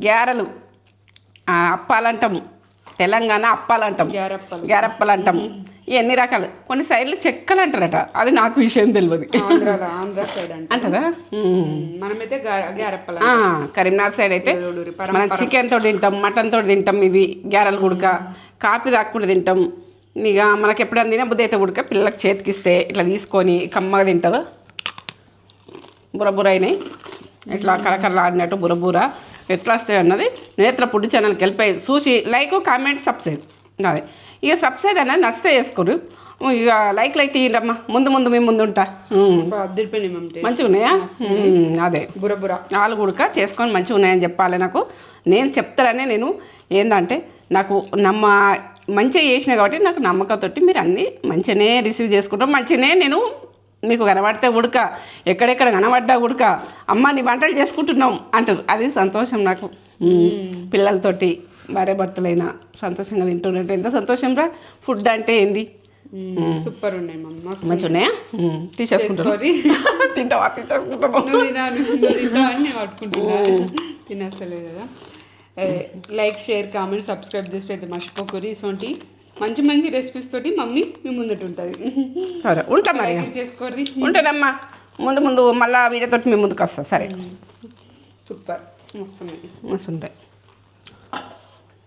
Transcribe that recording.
గ్యారెలు అప్పాలంటాం, తెలంగాణ అప్పాలంటాం, గ్యారప్పలు అంటాం. ఎన్ని రకాలు, కొన్ని సైడ్లు చెక్కలు అంటారట, అది నాకు విషయం తెలియదు. ఆంధ్ర సైడ్ అంటారా? మనమైతే కరీంనగర్ సైడ్ అయితే మనం చికెన్ తోటి తింటాం, మటన్ తోటి తింటాం. ఇవి గ్యారెలు గుడక కాపీ తాకుండా తింటాం. ఇక మనకి ఎప్పుడైనా తినబుద్ధి అయితే ఉడక పిల్లలకు చేతికిస్తే ఇట్లా తీసుకొని కమ్మగా తింటారు. బురబుర అయినాయి, ఇట్లా కరకరలాడినట్టు బురబుర ఎట్లా వస్తాయి అన్నది నేత్ర ఫుడ్ ఛానల్కి వెళ్ళిపోయి చూసి లైక్, కామెంట్, సబ్స్క్రైబ్. అదే ఇక సబ్స్క్రైబ్ అనేది నచ్చితే చేసుకోరు. ఇక లైక్లు అయితే ఇరమ్మా, ముందు మేము ముందు ఉంటా. మంచిగా ఉన్నాయా? అదే బురబుర వాళ్ళు కూడా చేసుకొని మంచిగా ఉన్నాయని చెప్పాలి. నాకు నేను చెప్తారనే నేను ఏంటంటే నాకు మంచిగా చేసిన కాబట్టి నాకు నమ్మకంతో మీరు అన్నీ మంచిగానే రిసీవ్ చేసుకుంటాం. మంచిగానే నేను మీకు కనబడితే ఉడక, ఎక్కడెక్కడ కనబడ్డా ఉడక, అమ్మ నీ వంటలు చేసుకుంటున్నాం అంటారు. అది సంతోషం నాకు. పిల్లలతోటి భార్య భర్తలైనా సంతోషంగా తింటున్నట్టు ఎంత సంతోషం రా. ఫుడ్ అంటే ఏంది, సూపర్ ఉన్నాయి, మంచిగా ఉన్నాయా? తీసేసుకుంటారు, తింటావా? తినేస్తలేదు కదా. లైక్, షేర్, కామెంట్, సబ్స్క్రైబ్ చేస్తే అయితే మర్చిపోకూరి. ఇటువంటి మంచి మంచి రెసిపీస్ తోటి మమ్మీ మీ ముందట ఉంటుంది. సరే ఉంటా మరి, చేసుకోర్రి. ఉంటానమ్మా. ముందు మళ్ళీ వీడియోతో మీ ముందుకు వస్తా. సరే, సూపర్, మస్తు ఉంటాయి.